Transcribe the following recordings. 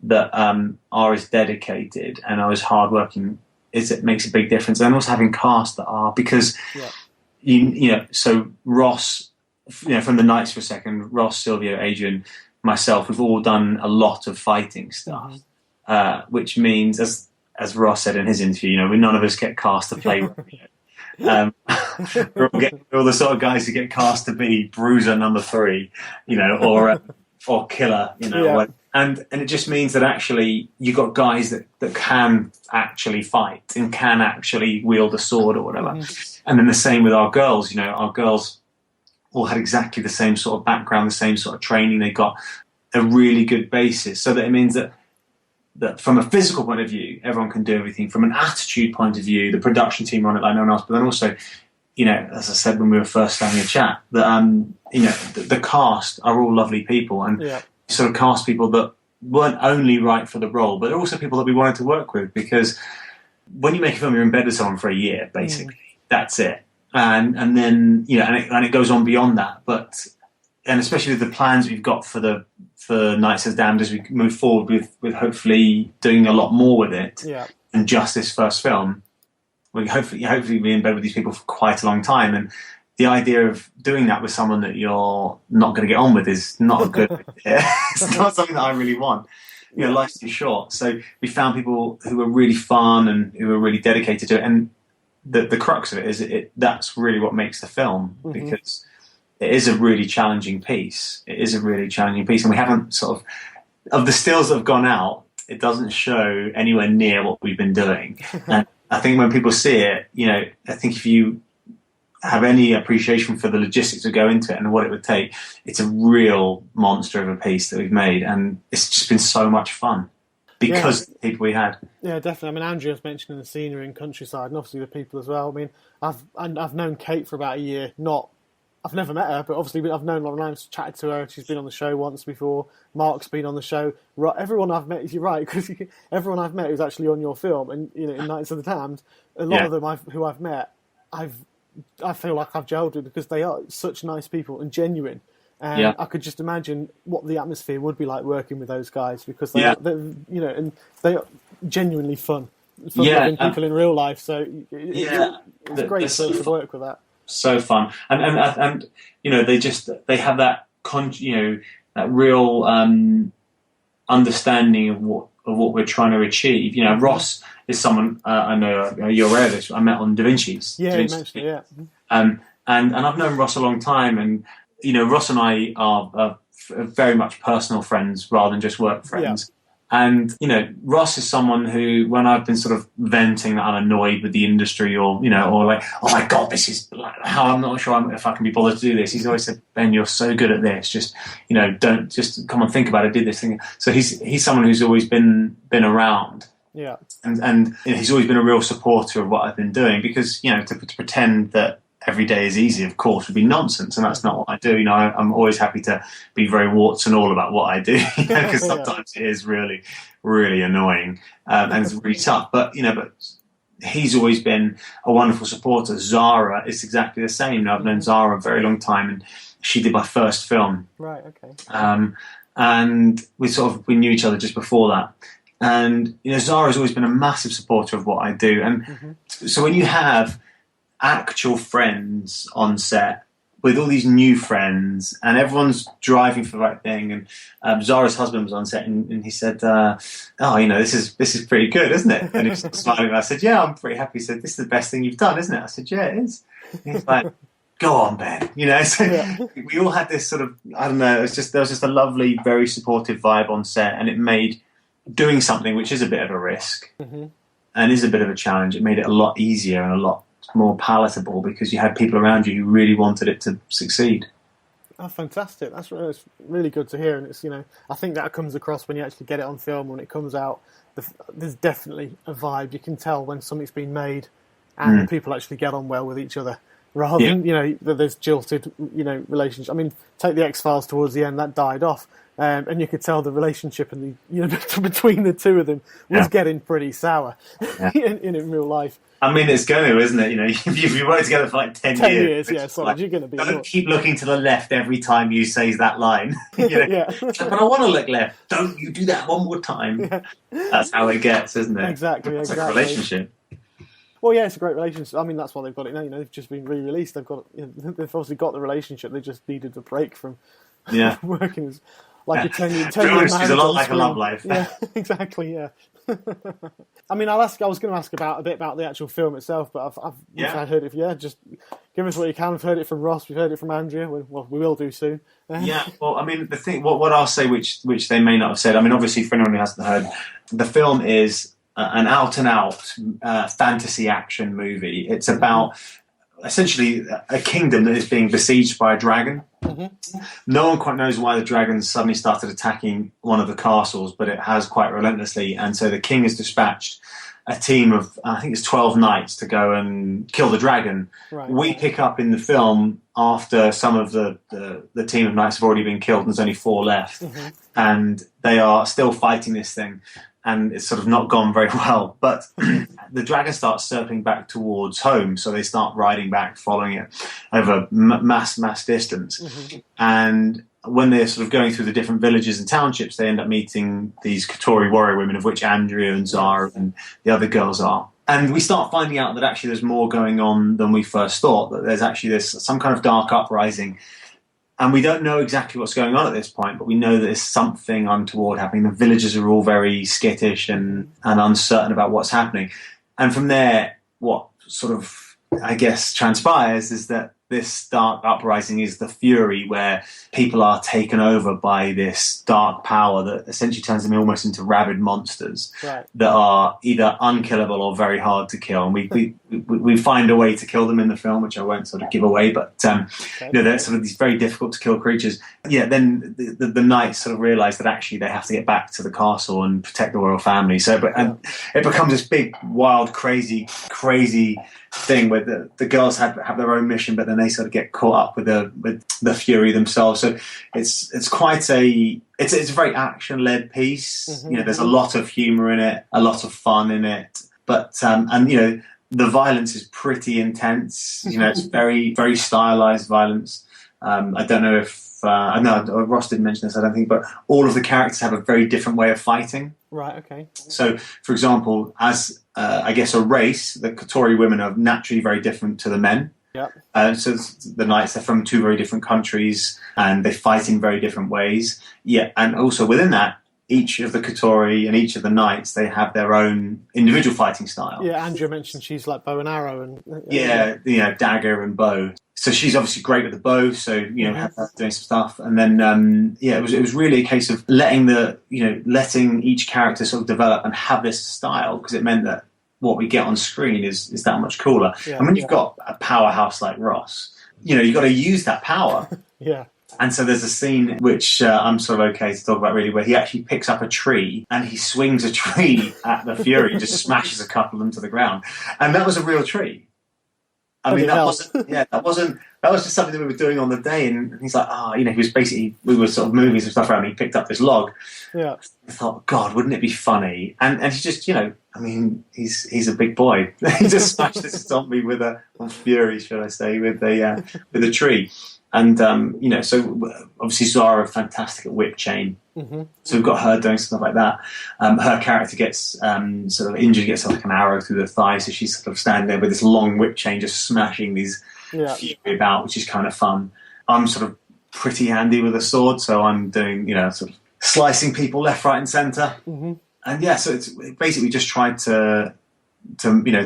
that are as dedicated and are as hardworking, it makes a big difference. And also having cast that are, because so Ross, from the Knights for a second, Ross, Silvio, Adrian, myself, we've all done a lot of fighting stuff, which means, as Ross said in his interview, none of us get cast to play rugby. We're all the sort of guys who get cast to be bruiser number 3, or killer, and it just means that actually you got guys that can actually fight and can actually wield a sword or whatever. And then the same with our girls. Our girls all had exactly the same sort of background, the same sort of training. They got a really good basis, so that it means that from a physical point of view, everyone can do everything. From an attitude point of view, the production team are on it like no one else. But then also, as I said when we were first having a chat, that the cast are all lovely people, and sort of cast people that weren't only right for the role, but they're also people that we wanted to work with, because when you make a film, you're in bed with someone for a year, basically. That's it. And then, and it goes on beyond that. And especially with the plans we've got for Knights as Damned, as we move forward with hopefully doing a lot more with it than just this first film, we hopefully be in bed with these people for quite a long time. And the idea of doing that with someone that you're not going to get on with is not a good idea. It's not something that I really want. Life's too short. So we found people who were really fun and who were really dedicated to it. And the crux of it is that's really what makes the film, because it is a really challenging piece. It is a really challenging piece. And we haven't sort of the stills that have gone out, it doesn't show anywhere near what we've been doing. And I think when people see it, I think if you have any appreciation for the logistics that go into it and what it would take, it's a real monster of a piece that we've made, and it's just been so much fun because of the people we had. Yeah, definitely. I mean, Andrea's mentioning the scenery and countryside, and obviously the people as well. I mean, I've known Kate for about a year. I've never met her, but obviously I've known a lot of names, chatted to her. She's been on the show once before. Mark's been on the show. Everyone I've met, you're right, because everyone I've met who's actually on your film, and in Knights of the Damned, a lot of them who I've met, I feel like I've gelled with, because they are such nice people and genuine. And I could just imagine what the atmosphere would be like working with those guys, because they're and they are genuinely fun loving people in real life. So it's great to work with that. So fun, and they have that that real understanding of what we're trying to achieve. Ross is someone I know you're aware of this. I met on Davinci's. Yeah, you mentioned it. And I've known Ross a long time, and Ross and I are very much personal friends rather than just work friends. And Ross is someone who, when I've been sort of venting that I'm annoyed with the industry, or like, oh my god, this is how I'm not sure if I can be bothered to do this. He's always said, Ben, you're so good at this. Just don't just come on, think about it, do this thing. So he's someone who's always been around. Yeah. And he's always been a real supporter of what I've been doing, because to pretend that every day is easy, of course, would be nonsense, and that's not what I do. I'm always happy to be very warts and all about what I do, because sometimes it is really, really annoying, and it's really tough. But he's always been a wonderful supporter. Zara is exactly the same. I've known Zara a very long time, and she did my first film. Right. Okay. And we knew each other just before that. And Zara's always been a massive supporter of what I do, and so when you have actual friends on set with all these new friends, and everyone's driving for the right thing, and Zara's husband was on set, and he said, this is pretty good, isn't it? And he was smiling, and I said, yeah, I'm pretty happy. He said, this is the best thing you've done, isn't it? I said, yeah, it is. And he's like, go on, Ben. So we all had this sort of, I don't know, there was just a lovely, very supportive vibe on set, and it made doing something which is a bit of a risk and is a bit of a challenge, it made it a lot easier and a lot more palatable, because you had people around you who really wanted it to succeed. Oh, fantastic. That's really good to hear. And it's, I think that comes across when you actually get it on film. When it comes out, there's definitely a vibe. You can tell when something's been made and people actually get on well with each other. rather than, this jilted, relationship. I mean, take the X-Files towards the end, that died off. And you could tell the relationship and between the two of them was getting pretty sour in real life. I mean, it's going to, isn't it? If you work together for like 10 years. Yeah, solid, you're going to be. Don't keep looking to the left every time you say that line. Yeah. But I want to look left. Don't you do that one more time. Yeah. That's how it gets, isn't it? Exactly. It's like a relationship. Well, yeah, it's a great relationship. I mean, that's why they've got it now. They've just been re-released. They've obviously got the relationship. They just needed a break from working as like a 10-year marriage. It's a lot like a love life. Yeah, exactly. Yeah. I mean, I was going to ask a bit about the actual film itself, but I've heard it. Yeah, just give us what you can. We've heard it from Ross. We've heard it from Andrea. Well, we will do soon. Yeah. Well, I mean, the thing. What I'll say, which they may not have said. I mean, obviously, for anyone who hasn't heard, the film is an out-and-out fantasy action movie. It's about essentially a kingdom that is being besieged by a dragon. Mm-hmm. No one quite knows why the dragons suddenly started attacking one of the castles, but it has quite relentlessly. And so the king has dispatched a team of, I think it's 12 knights to go and kill the dragon. Right. We pick up in the film after some of the team of knights have already been killed and there's only 4 left. Mm-hmm. And they are still fighting this thing. And it's sort of not gone very well. But the dragon starts circling back towards home, so they start riding back, following it over mass distance. Mm-hmm. And when they're sort of going through the different villages and townships, they end up meeting these Katori warrior women, of which Andrea and Zara and the other girls are. And we start finding out that actually there's more going on than we first thought, that there's actually some kind of dark uprising. And we don't know exactly what's going on at this point, but we know that there's something untoward happening. The villagers are all very skittish and uncertain about what's happening. And from there, what sort of, I guess, transpires is that this dark uprising is the fury where people are taken over by this dark power that essentially turns them almost into rabid monsters that are either unkillable or very hard to kill. And we find a way to kill them in the film, which I won't sort of give away, but they're sort of these very difficult to kill creatures. Yeah, then the knights sort of realise that actually they have to get back to the castle and protect the royal family. And it becomes this big, wild, crazy thing where the girls have their own mission, but then they sort of get caught up with the fury themselves. So it's quite a very action led piece. Mm-hmm. There's a lot of humour in it, a lot of fun in it, but the violence is pretty intense. It's very, very stylized violence. I don't know if Ross didn't mention this, I don't think, but all of the characters have a very different way of fighting. Right, okay. So, for example, as I guess a race, the Katori women are naturally very different to the men. Yeah. So the knights are from 2 very different countries and they fight in very different ways. Yeah, and also within that, each of the Katori and each of the knights, they have their own individual fighting style. Yeah, Andrea mentioned she's like bow and arrow and dagger and bow. So she's obviously great with the bow. So have her doing some stuff, and then it was really a case of letting each character sort of develop and have this style, because it meant that what we get on screen is that much cooler. Yeah, and when you've got a powerhouse like Ross, you've got to use that power. Yeah. And so there's a scene which I'm sort of okay to talk about really, where he actually picks up a tree and he swings a tree at the Fury, just smashes a couple of them to the ground. And that was a real tree. I mean, that was just something that we were doing on the day. And he's like, he was basically, we were sort of moving some stuff around and he picked up this log. Yeah. I thought, God, wouldn't it be funny? And he's just, he's a big boy. He just smashed this zombie with a Fury, should I say, with a tree. And, so obviously Zara fantastic at whip chain. Mm-hmm. So we've got her doing stuff like that. Her character gets sort of injured, gets like an arrow through the thigh. So she's sort of standing there with this long whip chain, just smashing these Fury about, which is kind of fun. I'm sort of pretty handy with a sword. So I'm doing, sort of slicing people left, right and centre. Mm-hmm. And so it's basically just tried to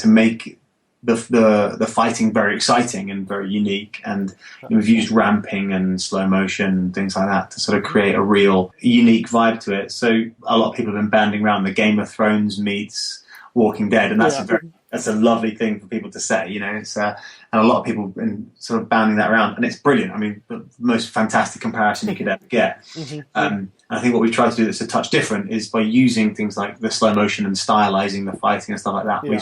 make the fighting very exciting and very unique, and we've used ramping and slow motion and things like that to sort of create a real unique vibe to it. So a lot of people have been banding around the Game of Thrones meets Walking Dead, and that's a lovely thing for people to say, it's and a lot of people have been sort of banding that around, and it's brilliant. I mean, the most fantastic comparison you could ever get. Mm-hmm. I think what we've tried to do that's a touch different is by using things like the slow motion and stylizing the fighting and stuff like that. Yeah.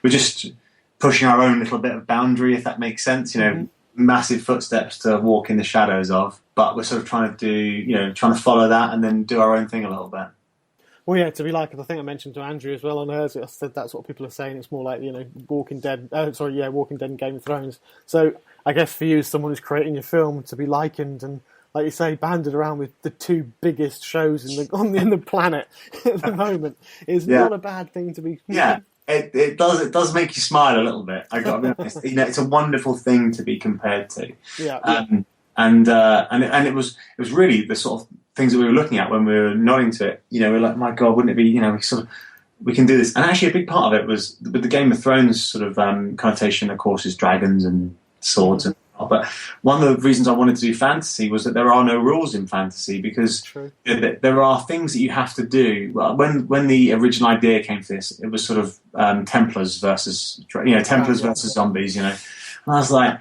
We're just pushing our own little bit of boundary, if that makes sense. Massive footsteps to walk in the shadows of, but we're sort of trying to follow that and then do our own thing a little bit. Well, yeah, to be like, I think I mentioned to Andrew as well on hers, I said that's what people are saying. It's more like, Walking Dead and Game of Thrones. So I guess for you, as someone who's creating your film, to be likened and, like you say, banded around with the two biggest shows on the planet at the moment is not a bad thing to be. Yeah, it does make you smile a little bit. I got to be honest. It's a wonderful thing to be compared to. Yeah. And it was really the sort of things that we were looking at when we were nodding to it. We're like, my God, wouldn't it be? We can do this. And actually, a big part of it was with the Game of Thrones sort of connotation. Of course, is dragons and swords and. But one of the reasons I wanted to do fantasy was that there are no rules in fantasy, because there are things that you have to do. Well, when the original idea came to this, it was sort of Templars versus versus zombies. And I was like,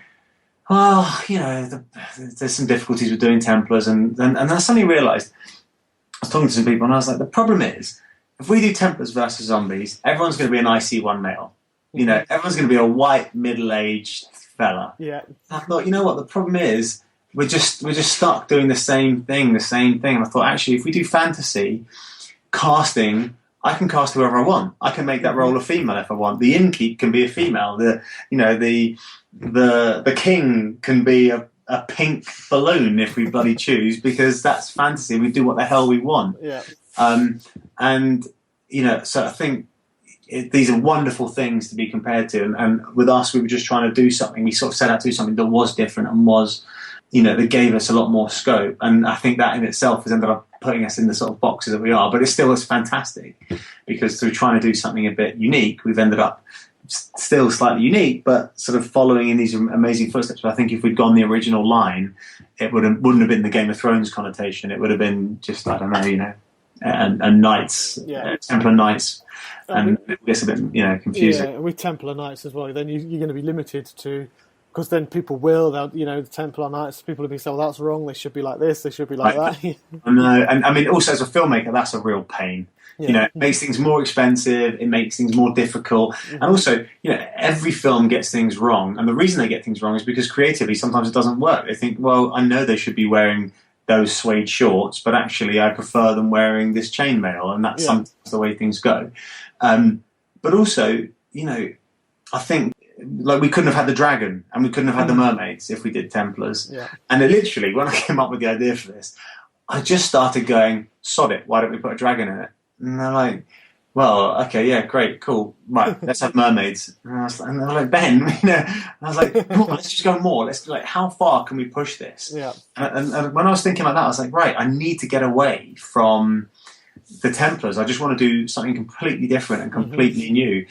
well, there's some difficulties with doing Templars, and I suddenly realised, I was talking to some people, and I was like, the problem is, if we do Templars versus zombies, everyone's going to be an IC1 male. Everyone's going to be a white middle-aged fella. Yeah. I thought, what the problem is, we're just stuck doing the same thing. And I thought, actually, if we do fantasy casting, I can cast whoever I want. I can make that role a female if I want. The innkeep can be a female. The king can be a pink balloon if we bloody choose, because that's fantasy. We do what the hell we want. Yeah. So I think these are wonderful things to be compared to, and with us, we were just trying to do something. We sort of set out to do something that was different and was, that gave us a lot more scope. And I think that in itself has ended up putting us in the sort of boxes that we are. But it still was fantastic, because through trying to do something a bit unique, we've ended up still slightly unique, but sort of following in these amazing footsteps. But I think if we'd gone the original line, it wouldn't have been the Game of Thrones connotation. It would have been just, I don't know, and knights, Templar knights. And it gets a bit, confusing. Yeah, with Templar Knights as well, then you're going to be limited to, because then people the Templar Knights, people will be saying, well, that's wrong, they should be like this, they should be like that. I know, and I mean, also as a filmmaker, that's a real pain. It makes things more expensive, it makes things more difficult, and also, every film gets things wrong, and the reason they get things wrong is because creatively, sometimes it doesn't work. They think, well, I know they should be wearing those suede shorts, but actually I prefer them wearing this chainmail, and that's sometimes the way things go. But also, I think we couldn't have had the dragon and we couldn't have had the mermaids if we did Templars. Yeah. And it literally, when I came up with the idea for this, I just started going, sod it, why don't we put a dragon in it? And they're like, well, okay, yeah, great, cool, right, let's have mermaids. And they're like, Ben, and I was like, come on, let's just go more. Let's do, how far can we push this? Yeah. And when I was thinking like that, I was like, right, I need to get away from the Templars. I just want to do something completely different and completely new,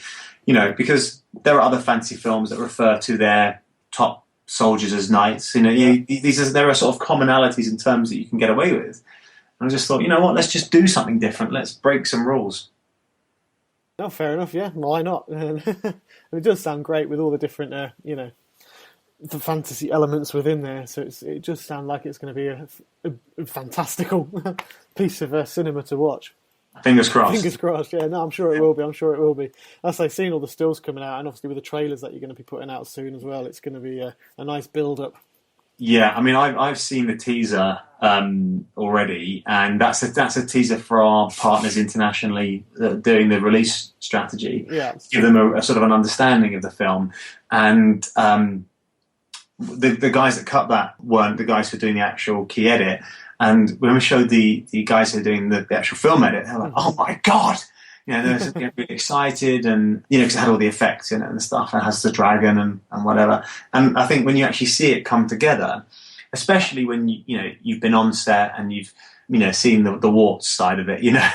because there are other fantasy films that refer to their top soldiers as knights. There are sort of commonalities in terms that you can get away with. And I just thought, let's just do something different. Let's break some rules. No, fair enough. Yeah, why not? It does sound great with all the different, the fantasy elements within there. So it just sounds like it's going to be a fantastical piece of cinema to watch. Fingers crossed. Fingers crossed. Yeah, no, I'm sure it will be. As I've seen all the stills coming out, and obviously with the trailers that you're going to be putting out soon as well, it's going to be a nice build up. Yeah, I mean, I've seen the teaser already, and that's a teaser for our partners internationally doing the release strategy. Yeah, give them a sort of an understanding of the film, and the guys that cut that weren't the guys who are doing the actual key edit. And when we showed the guys who are doing the actual film edit, they're like, "Oh my god!" They're really excited, and because it had all the effects in it and stuff. It has the dragon and whatever. And I think when you actually see it come together, especially when you've been on set and you've seen the warts side of it, yeah,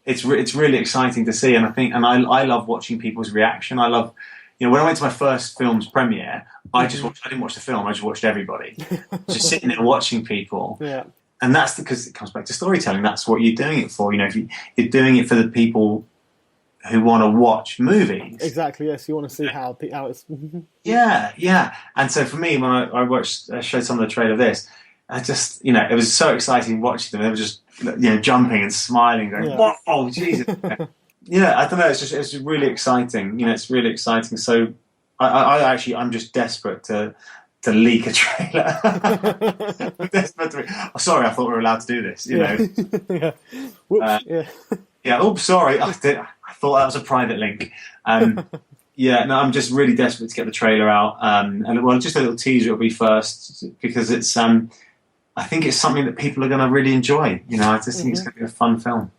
it's really exciting to see. And I think, and I love watching people's reaction. I love, when I went to my first film's premiere, I didn't watch the film. I just watched everybody, just sitting there watching people. Yeah. And that's because it comes back to storytelling. That's what you're doing it for. If you're doing it for the people who want to watch movies. Exactly. Yes, you want to see how it's. Yeah. And so for me, when I showed some of the trailer of this, I just it was so exciting watching them. They were just jumping and smiling, going, "Whoa, Jesus!" Yeah, I don't know. It's really exciting. It's really exciting. So I'm just desperate to leak a trailer. I'm desperate to. Oh, sorry, I thought we were allowed to do this. Yeah. Whoops. Yeah. Oh, sorry. I thought that was a private link. Yeah. No, I'm just really desperate to get the trailer out. And well, just a little teaser will be first because it's. I think it's something that people are going to really enjoy. I just think it's going to be a fun film.